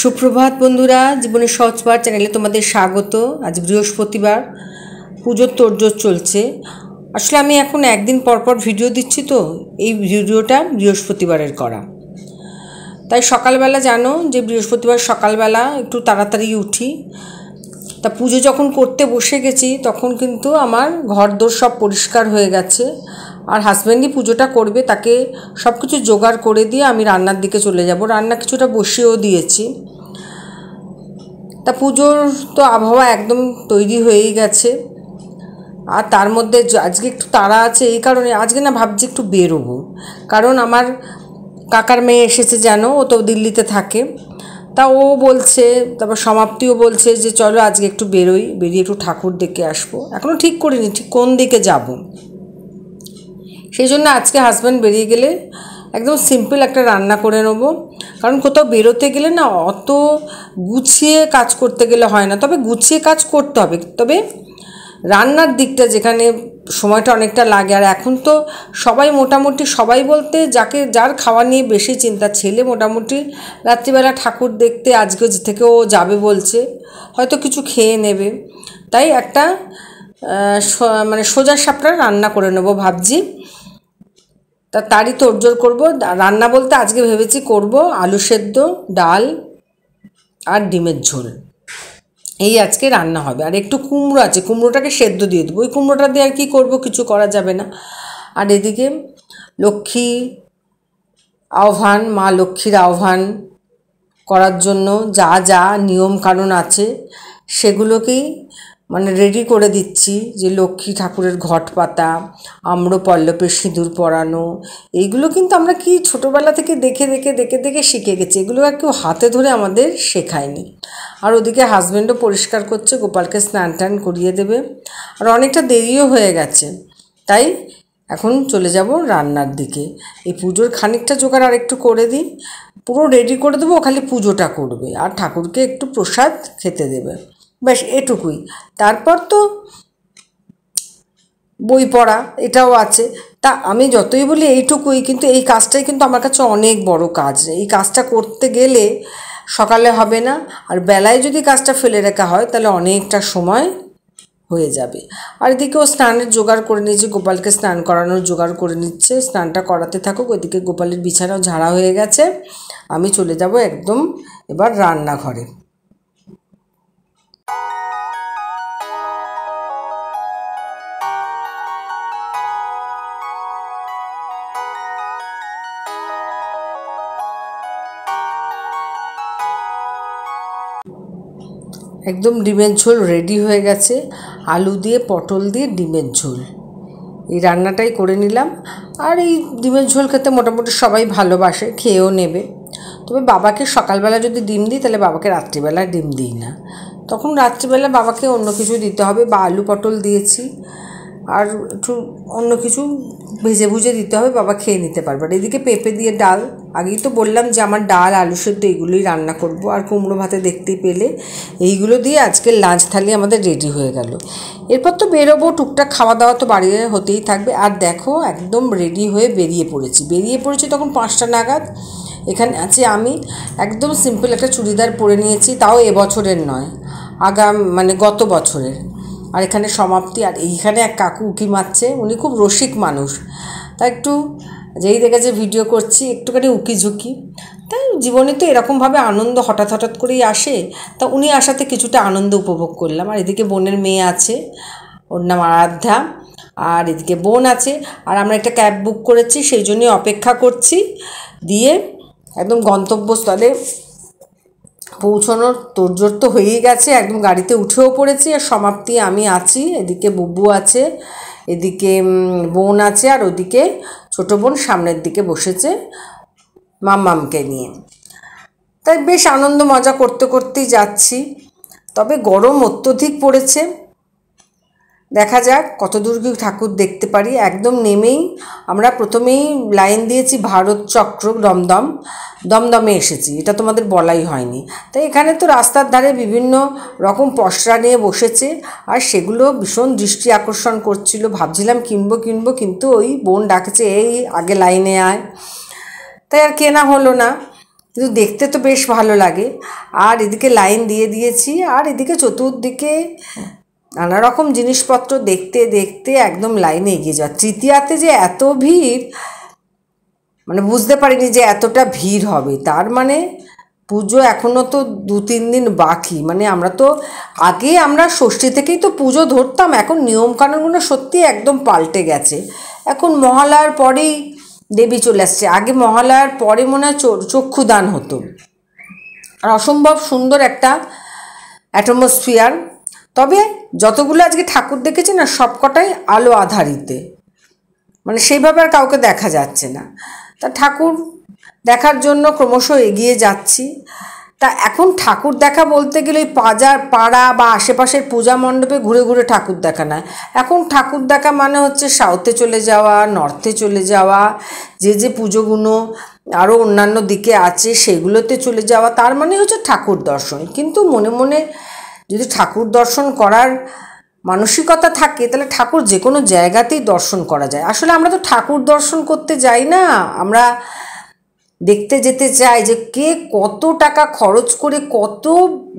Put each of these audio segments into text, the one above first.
সুপ্রভাত বন্ধুরা, জীবনের সহজপাঠ চ্যানেলে তোমাদের স্বাগত। আজ বৃহস্পতিবার, পুজোর তোড়জোড় চলছে। আসলে আমি এখন একদিন পরপর ভিডিও দিচ্ছি, তো এই ভিডিওটা বৃহস্পতিবারের করা। তাই সকালবেলা জানো যে বৃহস্পতিবার সকালবেলা একটু তাড়াতাড়ি উঠি। তা পুজো যখন করতে বসে গেছি তখন কিন্তু আমার ঘরদোর সব পরিষ্কার হয়ে গেছে। আর হাজব্যান্ডই পুজোটা করবে, তাকে সব কিছু জোগাড় করে দিয়ে আমি রান্নার দিকে চলে যাব। রান্না কিছুটা বসিয়েও দিয়েছি। তা পুজোর তো আবহাওয়া একদম তৈরি হয়েই গেছে। আর তার মধ্যে আজকে একটু তাড়া আছে, এই কারণে আজকে না ভাবছি একটু বেরোবো। কারণ আমার কাকার মেয়ে এসেছে, জানো, ও তো দিল্লিতে থাকে। তা ও বলছে, তারপর সমাপ্তিও বলছে যে চলো আজকে একটু বেরিয়ে একটু ঠাকুর দেখে আসবো। এখনও ঠিক করিনি ঠিক কোন দিকে যাব। সেই জন্য আজকে হাজব্যান্ড বেরিয়ে গেলে একদম সিম্পল একটা রান্না করে নেব। কারণ কোথাও বেরোতে গেলে না অত গুছিয়ে কাজ করতে গেলে হয় না। তবে গুছিয়ে কাজ করতে হবে, তবে রান্নার দিকটা যেখানে সময়টা অনেকটা লাগে। আর এখন তো সবাই মোটামুটি, সবাই বলতে যার খাওয়া নিয়ে বেশি চিন্তা, ছেলে মোটামুটি রাত্রিবেলা ঠাকুর দেখতে আজকে থেকেও যাবে বলছে, হয়তো কিছু খেয়ে নেবে। তাই একটা মানে সোজা সাপটা রান্না করে নেবো ভাবছি। তারই তোড়জোড় করবো। রান্না বলতে আজকে ভেবেছি করব আলু সেদ্ধ, ডাল আর ডিমের ঝোল, এই আজকে রান্না হবে। আর একটু কুমড়ো আছে, কুমড়োটাকে সেদ্ধ দিয়ে দেবো। ওই কুমড়োটা দিয়ে আর কি করব, কিছু করা যাবে না। আর এদিকে লক্ষ্মী আহ্বান, মা লক্ষ্মীর আহ্বান করার জন্য যা যা নিয়ম কানুন আছে সেগুলোকেই মানে রেডি করে দিচ্ছি। যে লক্ষ্মী ঠাকুরের ঘট পাতা, আম্রপল্লবের সিঁদুর পরানো, এইগুলো কিন্তু আমরা কি ছোটোবেলা থেকে দেখে দেখে শিখে গেছি। এগুলো আর কেউ হাতে ধরে আমাদের শেখায়নি। আর ওদিকে হাজব্যান্ডও পরিষ্কার করছে, গোপালকে স্নান টান করিয়ে দেবে। আর অনেকটা দেরিও হয়ে গেছে, তাই এখন চলে যাব রান্নার দিকে। এই পুজোর খানিকটা জোগাড় আর একটু করে দিই, পুরো রেডি করে দেবো। খালি পুজোটা করবে আর ঠাকুরকে একটু প্রসাদ খেতে দেবে, ব্যাস এটুকুই। তারপর তো বই পড়া এটাও আছে। তা আমি যতই বলি এইটুকুই, কিন্তু এই কাজটাই কিন্তু আমার কাছে অনেক বড় কাজ। এই কাজটা করতে গেলে সকালে হবে না, আর বেলায় যদি কাজটা ফেলে রাখা হয় তাহলে অনেকটা সময় হয়ে যাবে। আর এদিকেও স্নানের জোগাড় করে নিয়েছি, গোপালকে স্নান করানোর জোগাড় করে নিচ্ছে। স্নানটা করাতে থাকুক, ওইদিকে গোপালের বিছানাও ঝাড়া হয়ে গেছে। আমি চলে যাব একদম এবার রান্নাঘরে। একদম ডিমের ঝোল রেডি হয়ে গেছে, আলু দিয়ে পটল দিয়ে ডিমের ঝোল, এই রান্নাটাই করে নিলাম। আর এই ডিমের ঝোল খেতে মোটামুটি সবাই ভালোবাসে, খেয়েও নেবে। তবে বাবাকে সকালবেলা যদি ডিম দিই তাহলে বাবাকে রাত্রিবেলা ডিম দিই না, তখন রাত্রিবেলা বাবাকে অন্য কিছু দিতে হবে। বা আলু পটল দিয়েছি আর একটু অন্য কিছু ভেজে ভুজে দিতে হবে, বাবা খেয়ে নিতে পারবে। আর এদিকে পেঁপে দিয়ে ডাল, আগেই তো বললাম যে আমার ডাল আলু সেদ্ধ এগুলোই রান্না করব। আর কুমড়ো ভাতে দেখতেই পেলে, এইগুলো দিয়ে আজকের লাঞ্চ থালি আমাদের রেডি হয়ে গেল। এরপর তো বেরোবো, টুকটাক খাওয়া দাওয়া তো বাড়িতে হতেই থাকবে। আর দেখো একদম রেডি হয়ে বেরিয়ে পড়েছি তখন 5টা নাগাদ। এখানে আছে আমি একদম সিম্পল একটা চুড়িদার পরে নিয়েছি, তাও এবছরের নয়, মানে গত বছরের। আর এখানে সমাপ্তি। আর এইখানে এক কাকু উঁকি মারছে, উনি খুব রসিক মানুষ, তা একটু যেই দেখেছে ভিডিও করছি একটুখানি উঁকি ঝুঁকি। তাই জীবনে তো এরকমভাবে আনন্দ হঠাৎ করেই আসে, তা উনি আসাতে কিছুটা আনন্দ উপভোগ করলাম। আর এদিকে বোনের মেয়ে আছে, ওর নাম আরাধ্যা। আর এদিকে বোন আছে। আর আমরা একটা ক্যাব বুক করেছি, সেই জন্যই অপেক্ষা করছি। দিয়ে একদম গন্তব্যস্থলে পৌঁছানোর তোড়জোড় তো হয়েই গেছে, একদম গাড়িতে উঠেও পড়েছি। আর সমাপ্তি আমি আছি, এদিকে বুবু আছে, এদিকে বোন আছে, আর ওদিকে ছোটো বোন সামনের দিকে বসেছে মাম্মামকে নিয়ে। তাই বেশ আনন্দ মজা করতেই যাচ্ছি। তবে গরম অত্যধিক পড়েছে, দেখা যাক কত দূর কি ঠাকুর দেখতে পারি। একদম নেমেই আমরা প্রথমেই লাইন দিয়েছি ভারত চক্র, দমদমে এসেছি, এটা তোমাদের বলাই হয়নি। তাই এখানে তো রাস্তার ধারে বিভিন্ন রকম পসরা নিয়ে বসেছে, আর সেগুলো ভীষণ দৃষ্টি আকর্ষণ করছিল। ভাবছিলাম কিনবো, কিন্তু ওই বোন ডাকেছে এই আগে লাইনে আয়, তাই আর কেনা হলো না। কিন্তু দেখতে তো বেশ ভালো লাগে। আর এদিকে লাইন দিয়ে দিয়েছি, আর এদিকে চতুর্দিকে নানা রকম জিনিসপত্র দেখতে দেখতে একদম লাইনে এগিয়ে যাওয়া। তৃতীয়াতে যে এত ভিড়, মানে বুঝতে পারিনি যে এতটা ভিড় হবে। তার মানে পুজো এখনও তো 2-3 দিন বাকি। মানে আমরা ষষ্ঠী থেকেই তো পুজো ধরতাম, এখন নিয়মকানুনগুলো সত্যি একদম পাল্টে গেছে। এখন মহালয়ার পরেই দেবী চলে আসছে, আগে মহালয়ার পরে মনে হয় চক্ষুদান হতো। আর অসম্ভব সুন্দর একটা অ্যাটমসফিয়ার। তবে যতগুলো আজকে ঠাকুর দেখেছি না, সবকটাই আলো আধারিতে, মানে সেইভাবে আর কাউকে দেখা যাচ্ছে না। তা ঠাকুর দেখার জন্য ক্রমশ এগিয়ে যাচ্ছি। তা এখন ঠাকুর দেখা বলতে গেলে ওই পাড়া বা আশেপাশের পূজা মণ্ডপে ঘুরে ঘুরে ঠাকুর দেখা নয়। এখন ঠাকুর দেখা মানে হচ্ছে সাউথে চলে যাওয়া, নর্থে চলে যাওয়া, যে পুজোগুলো আরও অন্যান্য দিকে আছে সেগুলোতে চলে যাওয়া, তার মানে হচ্ছে ঠাকুর দর্শন। কিন্তু মনে মনে যদি ঠাকুর দর্শন করার মানসিকতা থাকে, তাহলে ঠাকুর যে কোনো জায়গাতেই দর্শন করা যায়। আসলে আমরা তো ঠাকুর দর্শন করতে যাই না, আমরা দেখতে যেতে চাই যে কে কত টাকা খরচ করে কত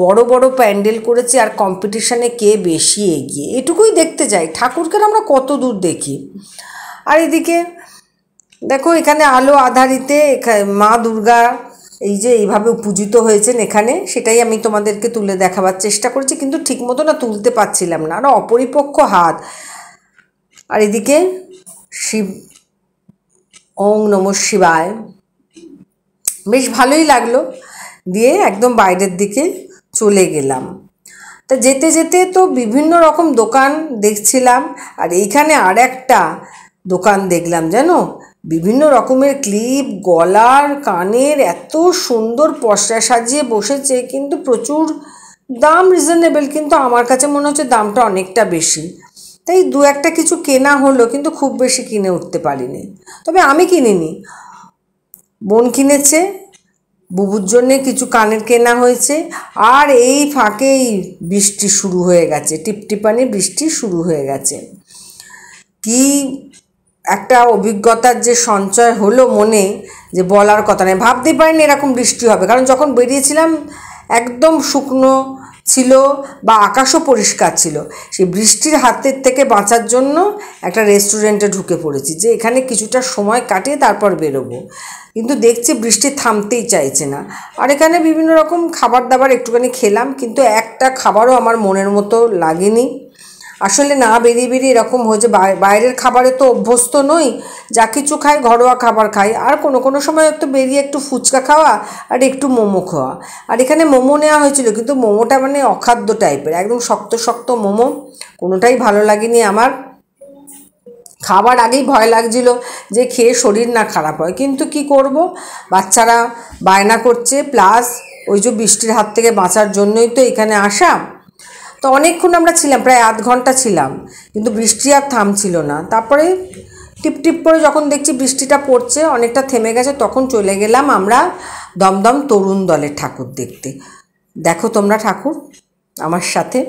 বড় বড় প্যান্ডেল করেছে আর কম্পিটিশানে কে বেশি এগিয়ে, এটুকুই দেখতে যাই। ঠাকুরকে আমরা কত দূর দেখি। আর এদিকে দেখো, এখানে আলো আধারিতে মা দুর্গা এই যে এইভাবে পূজিত হয়েছেন এখানে, সেটাই আমি তোমাদেরকে তুলে দেখাবার চেষ্টা করেছি, কিন্তু ঠিক মতো না তুলতে পারছিলাম না, আর অপরিপক্ক হাত। আর এদিকে শিব, ওং নমঃ শিবায়, বেশ ভালোই লাগলো। দিয়ে একদম বাইরের দিকে চলে গেলাম। তা যেতে যেতে তো বিভিন্ন রকম দোকান দেখছিলাম, আর এইখানে আর একটা দোকান দেখলাম জানো, বিভিন্ন রকমের ক্লিপ, গলার, কানের, এত সুন্দর পসরা সাজিয়ে বসেছে, কিন্তু প্রচুর দাম রিজনেবল, কিন্তু আমার কাছে মনে হচ্ছে দামটা অনেকটা বেশি। তাই 2-1টা কিছু কেনা হলো, কিন্তু খুব বেশি কিনে উঠতে পারিনি। তবে আমি কিনিনি, বোন কিনেছে, বুবুর জন্যে কিছু কানের কেনা হয়েছে। আর এই ফাঁকেই বৃষ্টি শুরু হয়ে গেছে, টিপটিপানি বৃষ্টি শুরু হয়ে গেছে। কি একটা অভিজ্ঞতার যে সঞ্চয় হলো মনে, যে বলার কথা নেই। ভাবতেই পারিনি এরকম বৃষ্টি হবে, কারণ যখন বেরিয়েছিলাম একদম শুকনো ছিল বা আকাশও পরিষ্কার ছিল। সেই বৃষ্টির হাতের থেকে বাঁচার জন্য একটা রেস্টুরেন্টে ঢুকে পড়েছি, যে এখানে কিছুটা সময় কাটিয়ে তারপর বেরোবো। কিন্তু দেখছি বৃষ্টি থামতেই চাইছে না। আর এখানে বিভিন্ন রকম খাবার দাবার একটুখানি খেলাম, কিন্তু একটা খাবারও আমার মনের মতো লাগেনি। আসলে না বেরিয়ে বেরিয়ে এরকম হয়েছে, বাইরের খাবারে তো অভ্যস্ত নই, যা কিছু খাই ঘরোয়া খাবার খাই। আর কোনো সময় একটু বেরিয়ে একটু ফুচকা খাওয়া আর একটু মোমো খাওয়া। আর এখানে মোমো নেওয়া হয়েছিল, কিন্তু মোমোটা মানে অখাদ্য টাইপের, একদম শক্ত শক্ত মোমো, কোনোটাই ভালো লাগেনি আমার। খাবার আগেই ভয় লাগছিল যে খেয়ে শরীর না খারাপ হয়, কিন্তু কি করব, বাচ্চারা বায়না করছে, প্লাস ওই যে বৃষ্টির হাত থেকে বাঁচার জন্যই তো এখানে আসা। তো অনেকক্ষণ আমরা ছিলাম, প্রায় আধ ঘন্টা ছিলাম, কিন্তু বৃষ্টি আর থামছিল না। তারপরে টিপ টিপ করে যখন দেখছি বৃষ্টিটা পড়ছে, অনেকটা থেমে গেছে, তখন চলে গেলাম আমরা দমদম তরুণ দলের ঠাকুর দেখতে। দেখো তোমরা ঠাকুর আমার সাথে।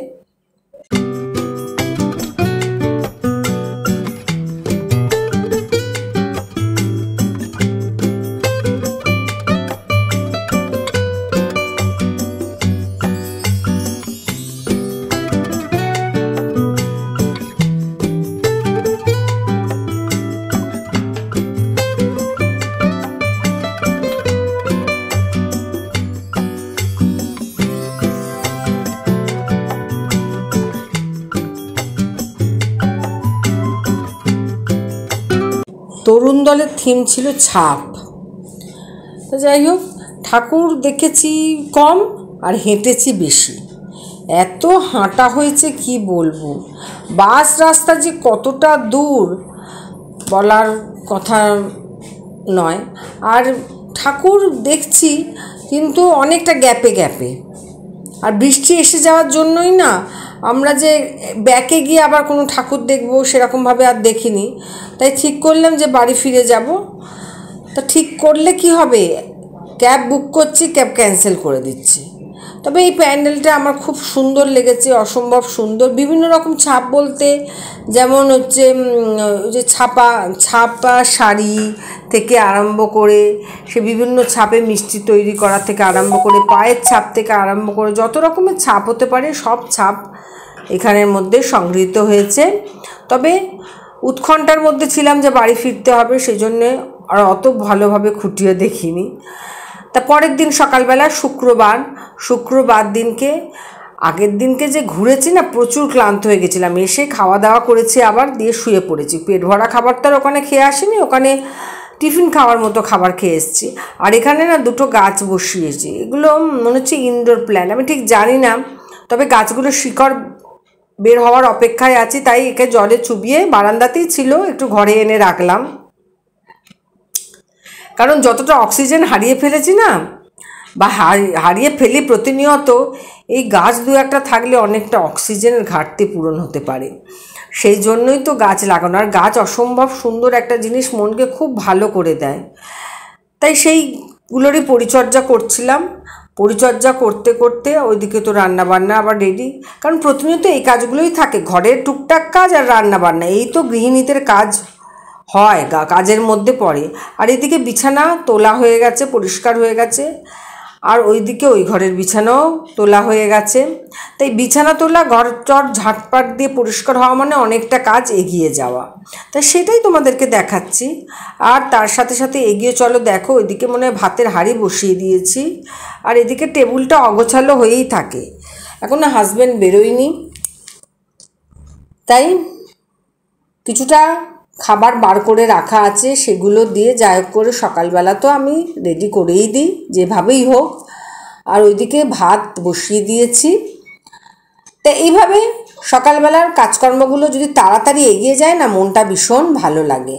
তরুণ দলের থিম ছিল ছাপ। তো যাই হোক, ঠাকুর দেখেছি কম আর হেঁটেছি বেশি। এত হাঁটা হয়েছে কি বলবো, বাস রাস্তা যে কতটা দূর বলার কথা নয়। আর ঠাকুর দেখছি কিন্তু অনেকটা গ্যাপে গ্যাপে। আর বৃষ্টি এসে যাওয়ার জন্যই না আমরা যে ব্যাকে গিয়ে আবার কোনো ঠাকুর দেখবো সেরকমভাবে আর দেখিনি। তাই ঠিক করলাম যে বাড়ি ফিরে যাব। তা ঠিক করলে কি হবে, ক্যাব বুক করছি, ক্যাব ক্যান্সেল করে দিচ্ছি। তবে এই প্যান্ডেলটা আমার খুব সুন্দর লেগেছে, অসম্ভব সুন্দর। বিভিন্ন রকম ছাপ বলতে যেমন হচ্ছে যে ছাপা শাড়ি থেকে আরম্ভ করে সে বিভিন্ন ছাপে মিষ্টি তৈরি করা থেকে আরম্ভ করে পায়ের ছাপ থেকে আরম্ভ করে যত রকমের ছাপ হতে পারে সব ছাপ এখানের মধ্যে সংগৃহীত হয়েছে। তবে উৎকণ্ঠার মধ্যে ছিলাম যে বাড়ি ফিরতে হবে, সেই জন্যে আর অত ভালোভাবে খুঁটিয়ে দেখিনি। তা পরের দিন সকালবেলা শুক্রবার দিনকে আগের দিনকে যে ঘুরেছি না, প্রচুর ক্লান্ত হয়ে গেছিলাম। এসে খাওয়া দাওয়া করেছি, আবার দিয়ে শুয়ে পড়েছি। পেট ভরা খাবার তো আর ওখানে খেয়ে আসিনি, ওখানে টিফিন খাওয়ার মতো খাবার খেয়ে এসেছি। আর এখানে না দুটো গাছ বসিয়েছি, এগুলো মনে হচ্ছে ইনডোর প্ল্যান্ট, আমি ঠিক জানি না। তবে গাছগুলো শিকড় বের হওয়ার অপেক্ষায় আছি, তাই একে জলে চুবিয়ে বারান্দাতেই ছিল, একটু ঘরে এনে রাখলাম। কারণ যতটা অক্সিজেন হারিয়ে ফেলেছি না, বা হারিয়ে ফেলি প্রতিনিয়ত, এই গাছ দু একটা থাকলে অনেকটা অক্সিজেনের ঘাটতি পূরণ হতে পারে। সেই জন্যই তো গাছ লাগানো। আর গাছ অসম্ভব সুন্দর একটা জিনিস, মনকে খুব ভালো করে দেয়। তাই সেইগুলোরই পরিচর্যা করছিলাম। পরিচর্যা করতে করতে ওইদিকে তো রান্নাবান্না আবার রেডি, কারণ প্রতিনিয়ত এই কাজগুলোই থাকে, ঘরের টুকটাক কাজ আর রান্নাবান্না, এই তো গৃহিণীদের কাজ হয়, কাজের মধ্যে পড়ে। আর এদিকে বিছানা তোলা হয়ে গেছে, পরিষ্কার হয়ে গেছে, আর ওইদিকে ওই ঘরের বিছানাও তোলা হয়ে গেছে। তাই বিছানা তোলা, ঘর চট ঝাঁটপাট দিয়ে পরিষ্কার হওয়া মানে অনেকটা কাজ এগিয়ে যাওয়া। তাই সেটাই তোমাদেরকে দেখাচ্ছি। আর তার সাথে সাথে এগিয়ে চলো, দেখো ওইদিকে মনে হয় ভাতের হাঁড়ি বসিয়ে দিয়েছি, আর এদিকে টেবিলটা অগোছালো হয়েই থাকে। এখনো হাজব্যান্ড বেরোয়নি, তাই কিছুটা খাবার বার করে রাখা আছে, সেগুলো দিয়ে যাই হোক করে সকালবেলা তো আমি রেডি করেই দিই যেভাবেই হোক। আর ওইদিকে ভাত বসিয়ে দিয়েছি। তা এইভাবে সকালবেলার কাজকর্মগুলো যদি তাড়াতাড়ি এগিয়ে যায় না, মনটা ভীষণ ভালো লাগে।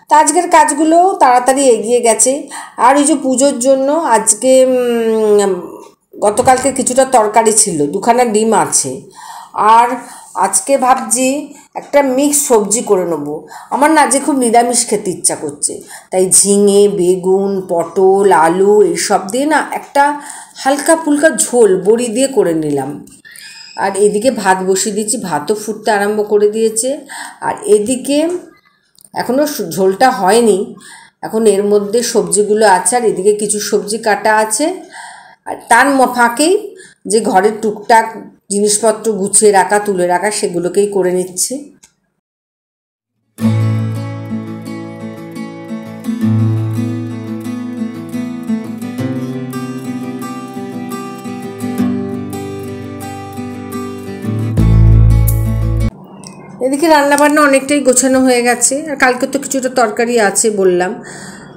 তা আজকের কাজগুলো তাড়াতাড়ি এগিয়ে গেছে। আর এই যে পুজোর জন্য আজকে গতকালকে কিছুটা তরকারি ছিল, দুখানা ডিম আছে, আর আজকে ভাবছি একটা মিক্স সবজি করে নেবো। আমার না যে খুব নিরামিষ খেতে ইচ্ছা করছে, তাই ঝিঙে, বেগুন, পটল, আলু এইসব দিয়ে না একটা হালকা ফুলকা ঝোল বড়ি দিয়ে করে নিলাম। আর এদিকে ভাত বসিয়ে দিয়েছি, ভাতও ফুটতে আরম্ভ করে দিয়েছে। আর এদিকে এখনও ঝোলটা হয়নি, এখন এর মধ্যে সবজিগুলো আছে, আর এদিকে কিছু সবজি কাটা আছে। আর তার ফাঁকেই যে ঘরের টুকটাক জিনিসপত্র গুছিয়ে রাখা, তুলে রাখা, সেগুলোকেই করে নিচ্ছি। এদিকে রান্নাবান্না অনেকটাই গোছানো হয়ে গেছে, আর কালকে তো কিছুটা তরকারি আছে বললাম।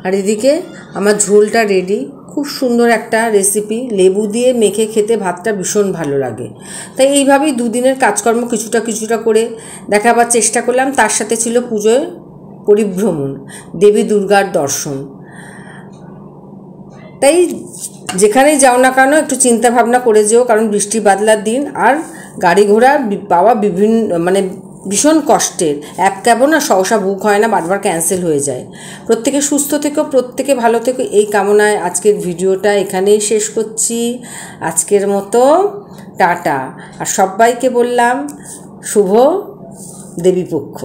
আর এদিকে আমার ঝোলটা রেডি, খুব সুন্দর একটা রেসিপি, লেবু দিয়ে মেখে খেতে ভাতটা ভীষণ ভালো লাগে। তাই এইভাবেই দুদিনের কাজকর্ম কিছুটা করে দেখাবার চেষ্টা করলাম। তার সাথে ছিল পুজোয় পরিভ্রমণ, দেবী দুর্গার দর্শন। তাই যেখানেই যাও না কেন একটু চিন্তা ভাবনা করে যেও, কারণ বৃষ্টি বাদলার দিন, আর গাড়ি ঘোড়া পাওয়া ভীষণ কষ্টের। অ্যাপ ক্যাবও না সহসা বুক হয় না, বারবার ক্যান্সেল হয়ে যায়। প্রত্যেকে সুস্থ থেকো, প্রত্যেকে ভালো থেকো, এই কামনায় আজকের ভিডিওটা এখানেই শেষ করছি। আজকের মতো টাটা। আর সবাইকে বললাম শুভ দেবীপক্ষ।